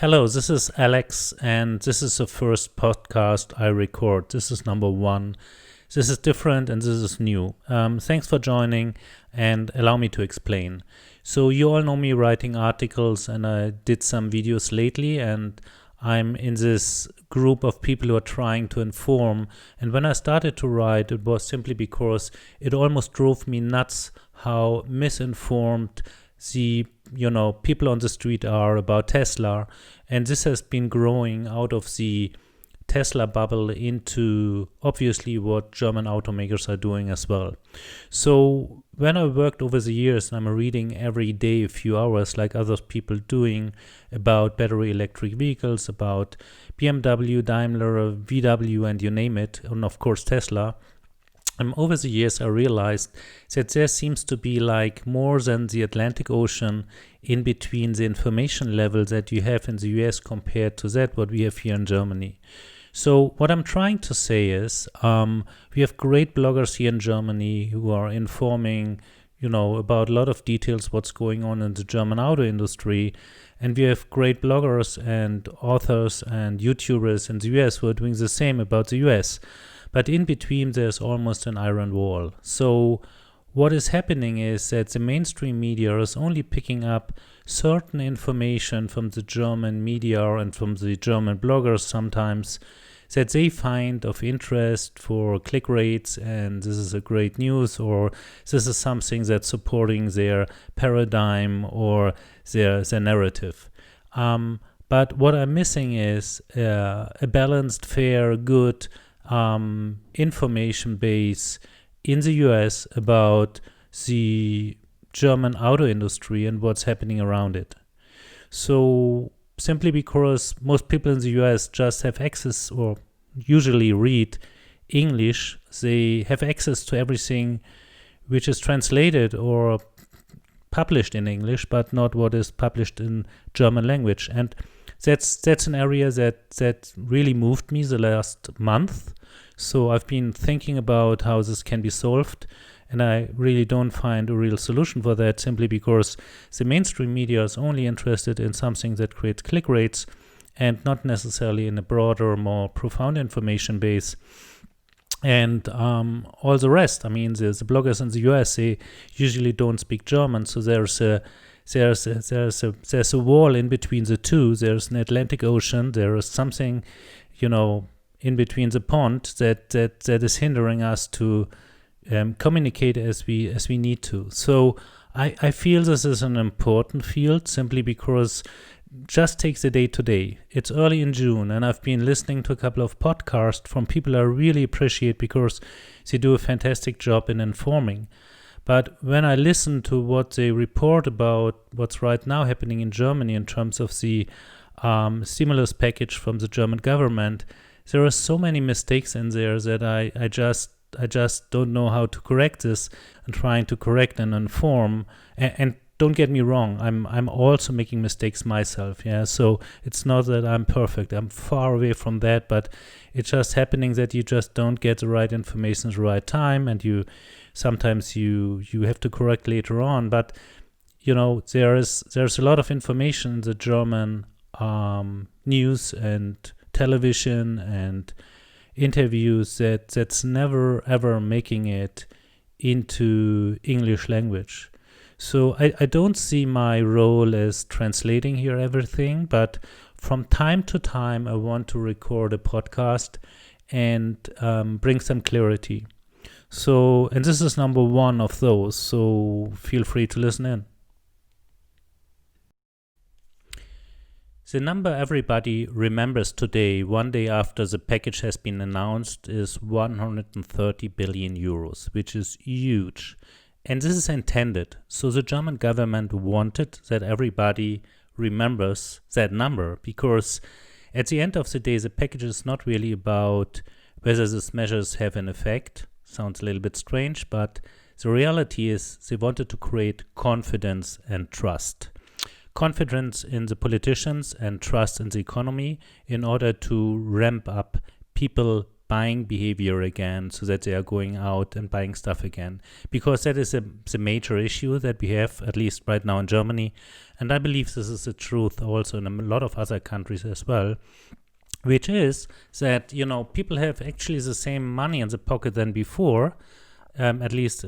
Hello, this is Alex, and this is the first podcast I record. This is number one. This is different and this is new. Thanks for joining and allow me to explain. So you all know me writing articles, and I did some videos lately, and I'm in this group of people who are trying to inform. And when I started to write, it was simply because it almost drove me nuts how misinformed the people on the street are about Tesla. And this has been growing out of the Tesla bubble into obviously what German automakers are doing as well. So when I worked over the years, and I'm reading every day a few hours like other people doing about battery electric vehicles, about BMW, Daimler, VW, and you name it, and of course Tesla. Over the years, I realized that there seems to be like more than the Atlantic Ocean in between the information level that you have in the US compared to that what we have here in Germany. So what I'm trying to say is we have great bloggers here in Germany who are informing, about a lot of details what's going on in the German auto industry. And we have great bloggers and authors and YouTubers in the US who are doing the same about the US. But in between, there's almost an iron wall. So what is happening is that the mainstream media is only picking up certain information from the German media and from the German bloggers sometimes that they find of interest for click rates, and this is a great news, or this is something that's supporting their paradigm or their narrative. But what I'm missing is a balanced, fair, good information base in the US about the German auto industry and what's happening around it. So simply because most people in the US just have access or usually read English, they have access to everything which is translated or published in English, but not what is published in German language. And that's an area that really moved me the last month. So I've been thinking about how this can be solved, and I really don't find a real solution for that, simply because the mainstream media is only interested in something that creates click rates and not necessarily in a broader, more profound information base. And all the rest, the bloggers in the US, they usually don't speak German, so there's a wall in between the two. There's an Atlantic Ocean. There is something, in between the pond that is hindering us to communicate as we need to. So I feel this is an important field simply because just take the day to day. It's early in June, and I've been listening to a couple of podcasts from people I really appreciate because they do a fantastic job in informing. But when I listen to what they report about what's right now happening in Germany in terms of the stimulus package from the German government, there are so many mistakes in there that I just don't know how to correct this, and trying to correct and inform. And don't get me wrong, I'm also making mistakes myself. Yeah, so it's not that I'm perfect. I'm far away from that, but it's just happening that you just don't get the right information at the right time, and sometimes you have to correct later on. But there's a lot of information in the German news and television and interviews that's never ever making it into English language. So I don't see my role as translating here everything, but from time to time I want to record a podcast and bring some clarity. So, and this is number one of those, so feel free to listen in. The number everybody remembers today, one day after the package has been announced, is 130 billion euros, which is huge. And this is intended. So the German government wanted that everybody remembers that number, because at the end of the day, the package is not really about whether these measures have an effect. Sounds a little bit strange, but the reality is they wanted to create confidence and trust. Confidence in the politicians and trust in the economy in order to ramp up people buying behavior again, so that they are going out and buying stuff again. Because that is the major issue that we have, at least right now in Germany. And I believe this is the truth also in a lot of other countries as well, which is that, people have actually the same money in the pocket than before, at least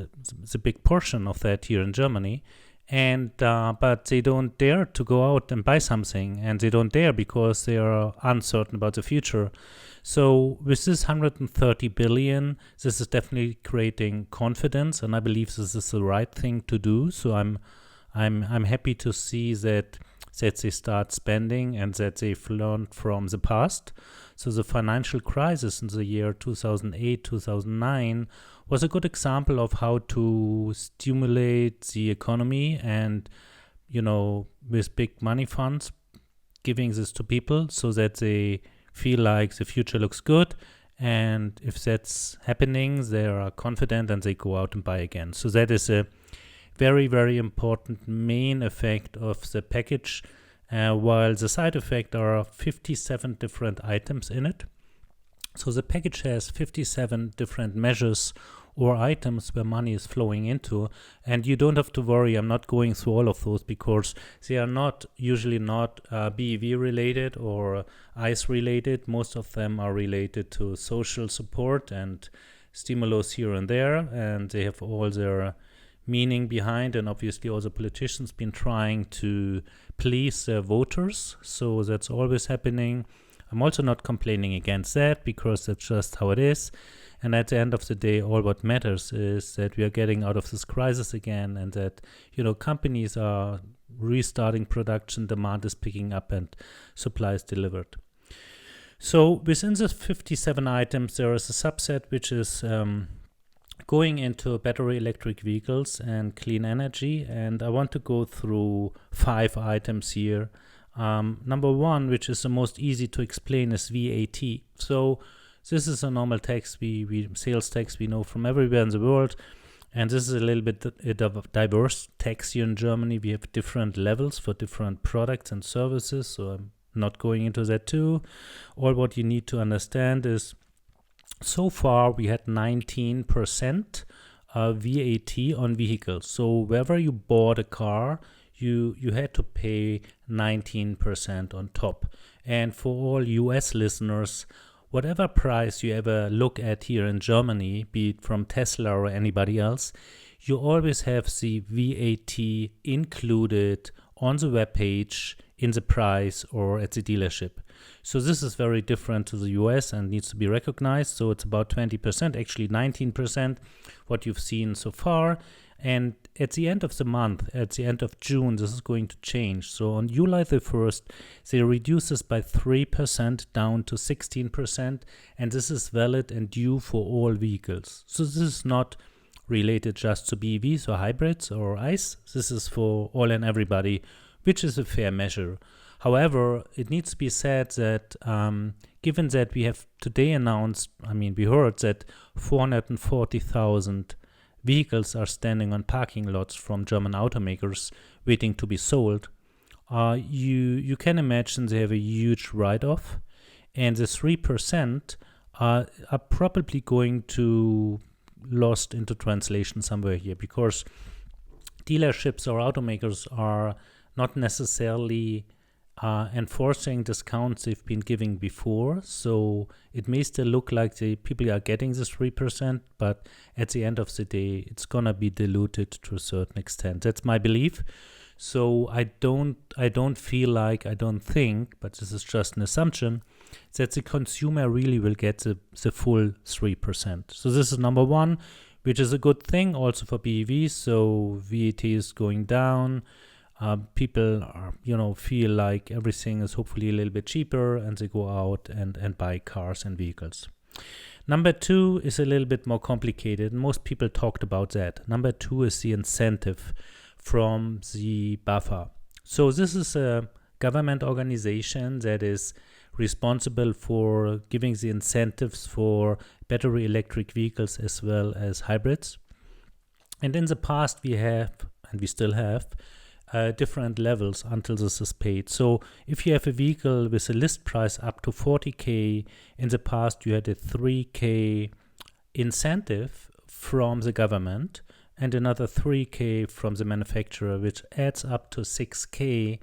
the big portion of that here in Germany. And but they don't dare to go out and buy something, and they don't dare because they are uncertain about the future. So with this 130 billion, this is definitely creating confidence, and I believe this is the right thing to do. So I'm happy to see that they start spending and that they've learned from the past. So the financial crisis in the year 2008, 2009 was a good example of how to stimulate the economy and, with big money funds, giving this to people so that they feel like the future looks good. And if that's happening, they are confident and they go out and buy again. So that is a very, very important main effect of the package, while the side effect are 57 different items in it. So the package has 57 different measures or items where money is flowing into, and you don't have to worry. I'm not going through all of those because they are usually not BEV related or ICE related. Most of them are related to social support and stimulus here and there, and they have all their meaning behind, and obviously all the politicians been trying to please their voters, so that's always happening. I'm also not complaining against that because that's just how it is. And at the end of the day, all what matters is that we are getting out of this crisis again, and that, companies are restarting production, demand is picking up, and supply is delivered. So within the 57 items, there is a subset which is going into battery electric vehicles and clean energy. And I want to go through 5 items here. Number 1, which is the most easy to explain, is VAT. So this is a normal tax, sales tax we know from everywhere in the world. And this is a little bit of a diverse tax here in Germany. We have different levels for different products and services. So I'm not going into that too. All what you need to understand is, so far we had 19% VAT on vehicles. So wherever you bought a car, you had to pay 19% on top. And for all US listeners, whatever price you ever look at here in Germany, be it from Tesla or anybody else, you always have the VAT included on the webpage, in the price, or at the dealership. So this is very different to the US and needs to be recognized. So it's about 20%, actually 19%, what you've seen so far. And at the end of the month, at the end of June, this is going to change. So on July the 1st, they reduce this by 3% down to 16%. And this is valid and due for all vehicles. So this is not related just to BEVs or hybrids or ICE. This is for all and everybody, which is a fair measure. However, it needs to be said that given that we have today announced, we heard that 440,000 vehicles are standing on parking lots from German automakers waiting to be sold, you can imagine they have a huge write-off, and the 3% are probably going to lost into translation somewhere here, because dealerships or automakers are not necessarily enforcing discounts they've been giving before. So it may still look like the people are getting this 3%, but at the end of the day, it's gonna be diluted to a certain extent. That's my belief. So I don't think, but this is just an assumption, that the consumer really will get the full 3%. So this is number 1, which is a good thing also for BEVs. So VAT is going down. People are, feel like everything is hopefully a little bit cheaper, and they go out and buy cars and vehicles. Number 2 is a little bit more complicated. Most people talked about that. Number 2 is the incentive from the BAFA. So this is a government organization that is responsible for giving the incentives for battery electric vehicles as well as hybrids. And in the past we have, and we still have, different levels until this is paid. So if you have a vehicle with a list price up to 40K, in the past you had a 3K incentive from the government and another 3K from the manufacturer, which adds up to 6K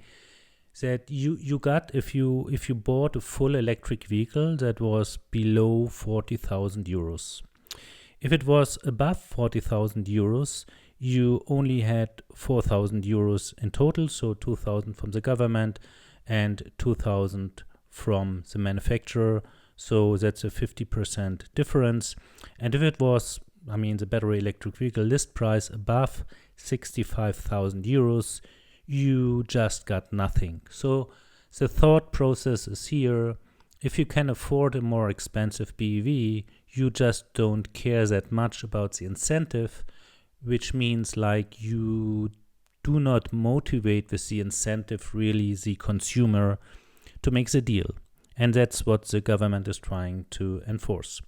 that you got if you bought a full electric vehicle that was below 40,000 euros. If it was above 40,000 euros, you only had 4,000 euros in total, so 2,000 from the government and 2,000 from the manufacturer. So that's a 50% difference. And if it was, the battery electric vehicle list price above 65,000 euros, you just got nothing. So the thought process is here. If you can afford a more expensive BEV, you just don't care that much about the incentive, which means like you do not motivate with the incentive really the consumer to make the deal. And that's what the government is trying to enforce.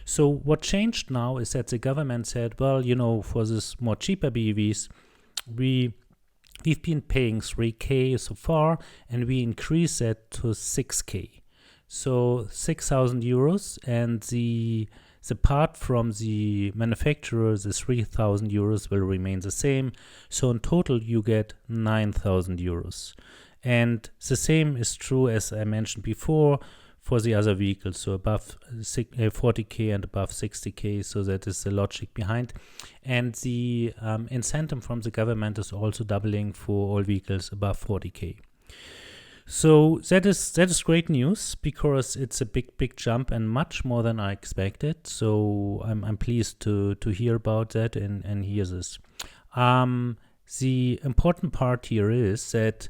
So what changed now is that the government said, well, for this more cheaper BEVs, we've been paying 3K so far, and we increase that to 6K. So 6,000 euros, and the part from the manufacturer, the 3,000 euros, will remain the same. So in total, you get 9,000 euros. And the same is true, as I mentioned before, for the other vehicles, so above 40K and above 60K. So that is the logic behind. And the incentive from the government is also doubling for all vehicles above 40K. So that is great news, because it's a big jump and much more than I expected. So I'm pleased to hear about that and hear this. The important part here is that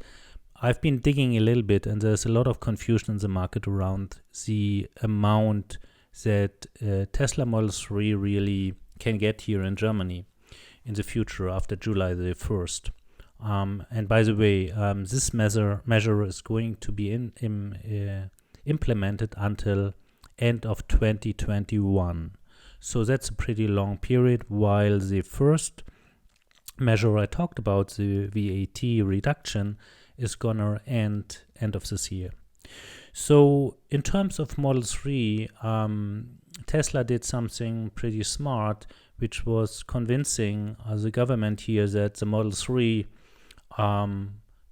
I've been digging a little bit, and there's a lot of confusion in the market around the amount that Tesla Model 3 really can get here in Germany in the future after July the 1st. And by the way, this measure is going to be implemented until end of 2021. So that's a pretty long period, while the first measure I talked about, the VAT reduction, is gonna end of this year. So in terms of Model 3, Tesla did something pretty smart, which was convincing the government here that the Model 3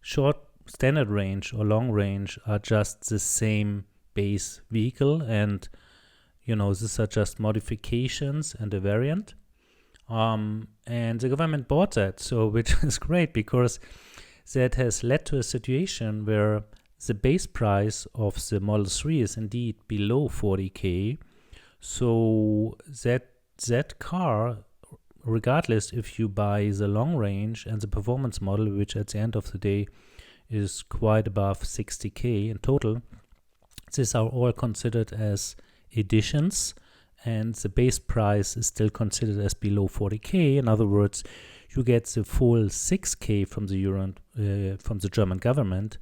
short standard range or long range are just the same base vehicle, and these are just modifications and a variant. And the government bought that, so which is great, because that has led to a situation where the base price of the Model 3 is indeed below 40K. So that car, regardless if you buy the long range and the performance model, which at the end of the day is quite above 60K in total, these are all considered as additions, and the base price is still considered as below 40K. In other words, you get the full 6K from the German government,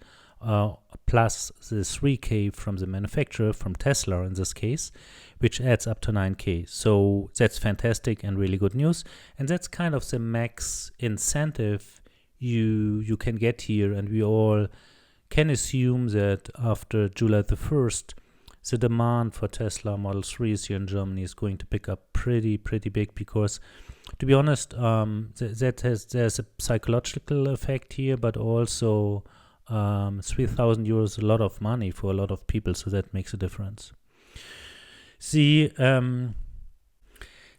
plus the 3K from the manufacturer, from Tesla in this case, which adds up to 9K. So that's fantastic and really good news. And that's kind of the max incentive you can get here. And we all can assume that after July the 1st, the demand for Tesla Model 3s here in Germany is going to pick up pretty big, because to be honest, there's a psychological effect here, but also 3,000 euros is a lot of money for a lot of people, so that makes a difference. The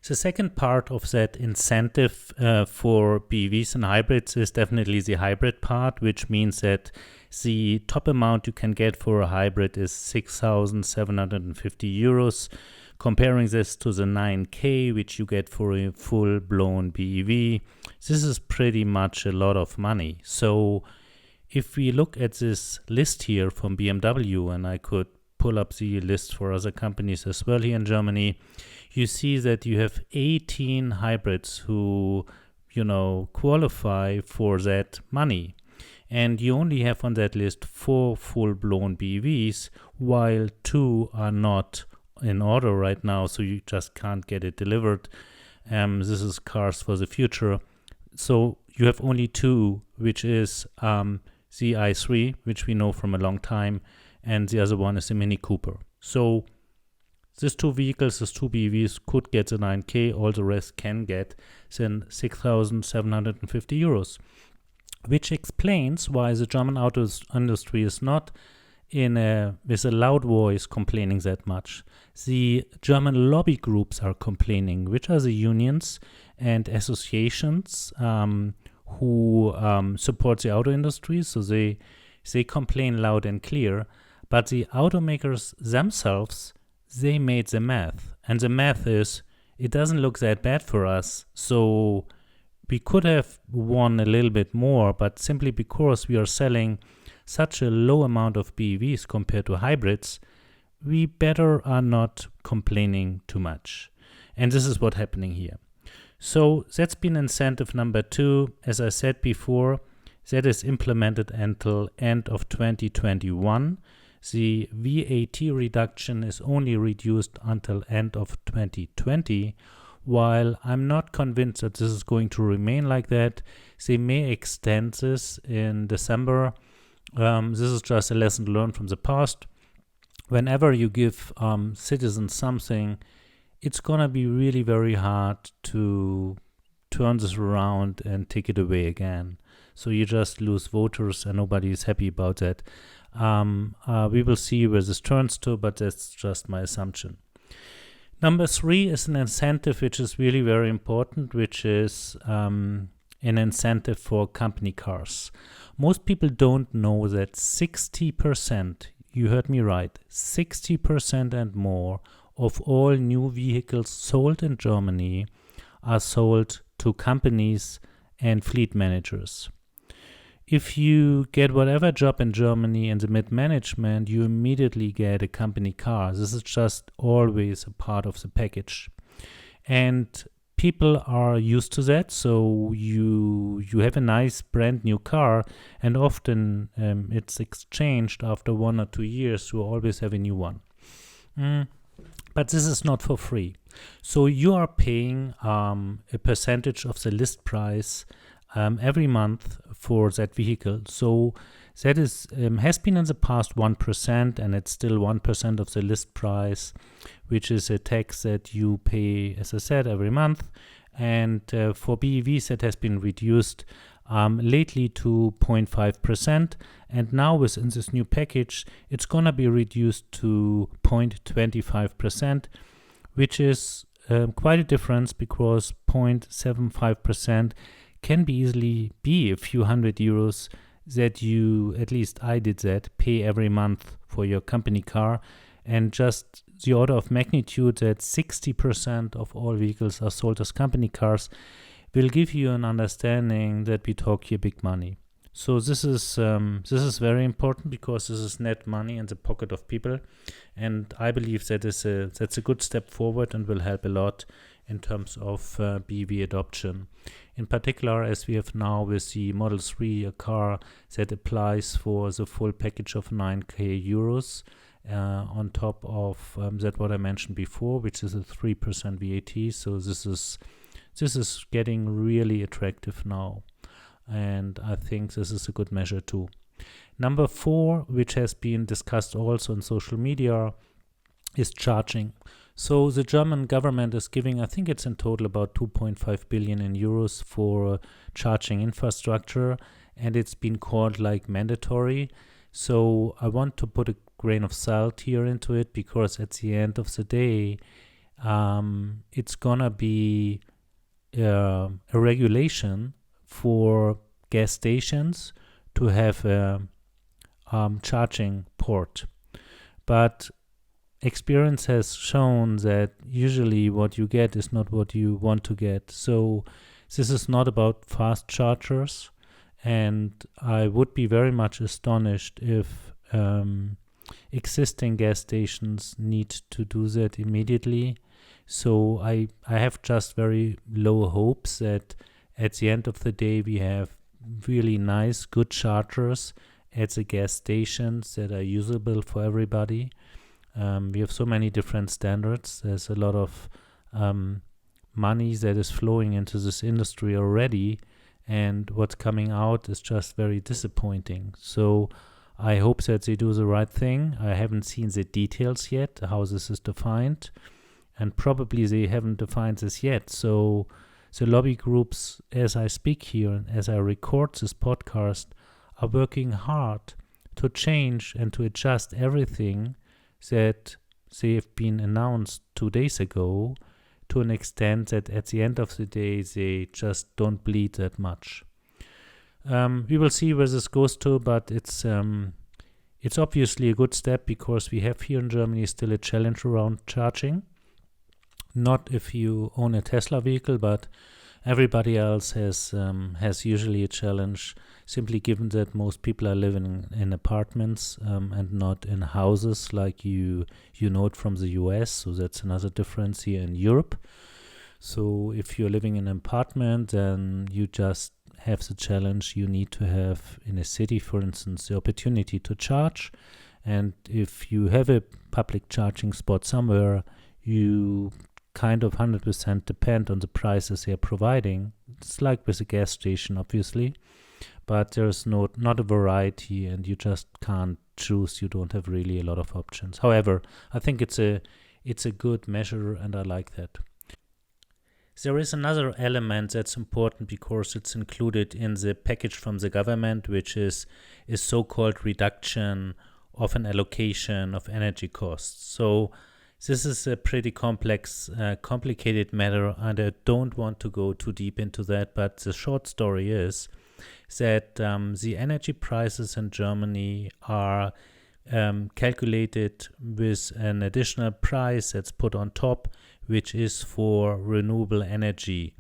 second part of that incentive for BEVs and hybrids is definitely the hybrid part, which means that the top amount you can get for a hybrid is 6,750 euros. Comparing this to the 9K, which you get for a full-blown BEV, this is pretty much a lot of money. So if we look at this list here from BMW, and I could pull up the list for other companies as well here in Germany, you see that you have 18 hybrids who, qualify for that money. And you only have on that list 4 full-blown BEVs, while 2 are not in order right now, so you just can't get it delivered. This is cars for the future. So you have only two, which is the i3, which we know from a long time, and the other one is the Mini Cooper. So these two vehicles, these two BEVs, could get the 9K. All the rest can get then 6,750 euros, which explains why the German auto industry is not with a loud voice complaining that much. The German lobby groups are complaining, which are the unions and associations who support the auto industry. So they complain loud and clear. But the automakers themselves, they made the math. And the math is, it doesn't look that bad for us. So we could have won a little bit more, but simply because we are selling such a low amount of BEVs compared to hybrids, we better are not complaining too much. And this is what's happening here. So that's been incentive number 2. As I said before, that is implemented until end of 2021. The VAT reduction is only reduced until end of 2020. While I'm not convinced that this is going to remain like that, they may extend this in December. This is just a lesson learned from the past. Whenever you give citizens something, it's going to be really very hard to turn this around and take it away again. So you just lose voters and nobody is happy about that. We will see where this turns to, but that's just my assumption. Number 3 is an incentive which is really very important, which is an incentive for company cars. Most people don't know that 60%, you heard me right, 60% and more of all new vehicles sold in Germany are sold to companies and fleet managers. If you get whatever job in Germany in the mid-management, you immediately get a company car. This is just always a part of the package. And people are used to that, so you have a nice brand new car, and often it's exchanged after 1 or 2 years. You always have a new one. But this is not for free. So you are paying a percentage of the list price every month for that vehicle. So that is has been in the past 1%, and it's still 1% of the list price, which is a tax that you pay, as I said, every month. And for BEVs, that has been reduced lately to 0.5%. And now within this new package, it's going to be reduced to 0.25%, which is quite a difference, because 0.75% can be easily be a few €100 that you, at least I did that, pay every month for your company car. And just the order of magnitude that 60% of all vehicles are sold as company cars will give you an understanding that we talk here big money. So this is very important, because this is net money in the pocket of people, and I believe that's a good step forward and will help a lot in terms of BEV adoption. In particular, as we have now with the Model 3, a car that applies for the full package of 9K euros on top of that what I mentioned before, which is a 3% VAT. So this is getting really attractive now, and I think this is a good measure too. Number 4, which has been discussed also on social media, is charging. So the German government is giving, I think it's in total about 2.5 billion euros for charging infrastructure, and it's been called like mandatory. So I want to put a grain of salt here into it, because at the end of the day, it's gonna be a regulation for gas stations to have a charging port. But experience has shown that usually what you get is not what you want to get. So this is not about fast chargers, and I would be very much astonished if existing gas stations need to do that immediately. So I have just very low hopes that at the end of the day we have really nice, good chargers at the gas stations that are usable for everybody. We have so many different standards. There's a lot of money that is flowing into this industry already, and what's coming out is just very disappointing. So I hope that they do the right thing. I haven't seen the details yet, how this is defined, and probably they haven't defined this yet. So the lobby groups, as I speak here and as I record this podcast, are working hard to change and to adjust everything that they have been announced 2 days ago, to an extent that at the end of the day they just don't bleed that much. We will see where this goes to, but it's obviously a good step, because we have here in Germany still a challenge around charging. Not if you own a Tesla vehicle, but everybody else has usually a challenge, simply given that most people are living in apartments and not in houses like you know it from the US. So that's another difference here in Europe. So if you're living in an apartment, then you just have the challenge you need to have in a city, for instance, the opportunity to charge. And if you have a public charging spot somewhere, you kind of 100% depend on the prices they're providing. It's like with a gas station, obviously, but there's not a variety, and you just can't choose. You don't have really a lot of options. However, I think it's a good measure, and I like that. There is another element that's important because it's included in the package from the government, which is so-called reduction of an allocation of energy costs. So this is a pretty complicated matter, and I don't want to go too deep into that, but the short story is that the energy prices in Germany are calculated with an additional price that's put on top, which is for renewable energy.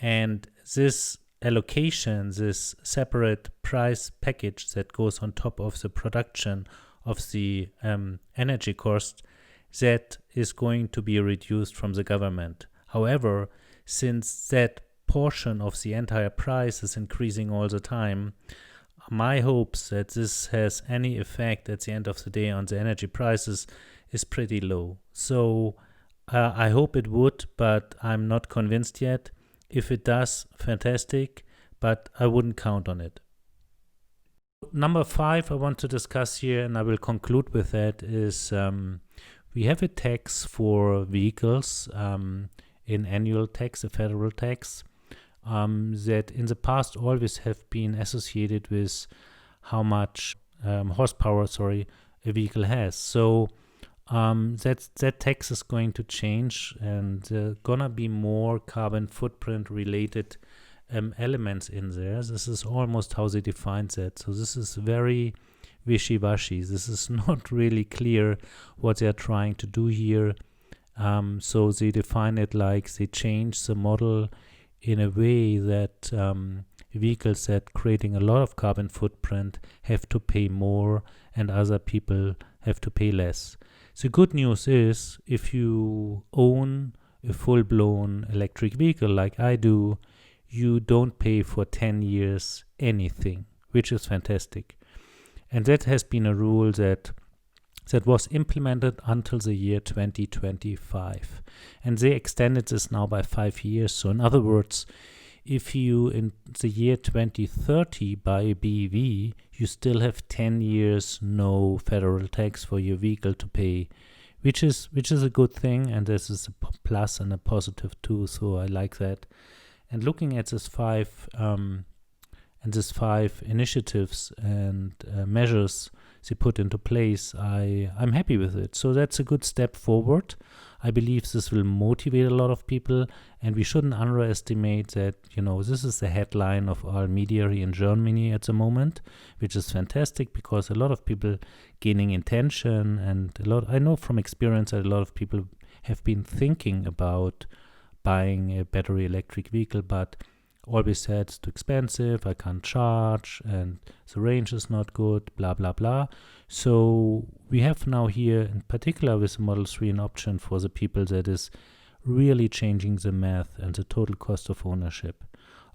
And this allocation, this separate price package that goes on top of the production of the energy cost, that is going to be reduced from the government. However, since that portion of the entire price is increasing all the time, my hopes that this has any effect at the end of the day on the energy prices is pretty low. So I hope it would, but I'm not convinced yet. If it does, fantastic, but I wouldn't count on it. Number 5 I want to discuss here, and I will conclude with that, is we have a tax for vehicles, in annual tax, a federal tax, that in the past always have been associated with how much horsepower, a vehicle has. So that tax is going to change, and gonna be more carbon footprint related elements in there. This is almost how they define that. So this is very wishy-washy. This is not really clear what they're trying to do here. So they define it like they change the model in a way that vehicles that creating a lot of carbon footprint have to pay more and other people have to pay less. The good news is, if you own a full-blown electric vehicle like I do, you don't pay for 10 years anything, which is fantastic. And that has been a rule that was implemented until the year 2025. And they extended this now by 5 years. So in other words, if you in the year 2030 buy a BEV, you still have 10 years no federal tax for your vehicle to pay, which is a good thing, and this is a plus and a positive too. So I like that. And looking at this five initiatives and measures they put into place, I'm happy with it. So that's a good step forward. I believe this will motivate a lot of people, and we shouldn't underestimate that, this is the headline of all media here in Germany at the moment, which is fantastic because a lot of people gaining attention, and I know from experience that a lot of people have been thinking about buying a battery electric vehicle, but always said it's too expensive, I can't charge, and the range is not good, blah, blah, blah. So we have now here, in particular with the Model 3, an option for the people that is really changing the math and the total cost of ownership.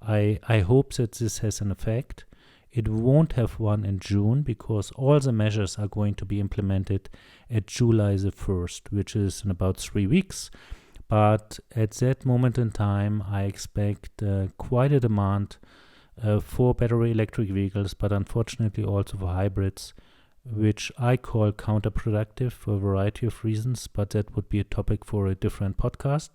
I hope that this has an effect. It won't have one in June because all the measures are going to be implemented at July the 1st, which is in about 3 weeks. But at that moment in time, I expect quite a demand for battery electric vehicles, but unfortunately also for hybrids, which I call counterproductive for a variety of reasons, but that would be a topic for a different podcast.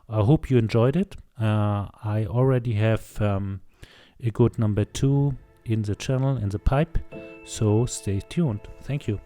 I hope you enjoyed it. I already have a good number 2 in the channel, in the pipe, so stay tuned. Thank you.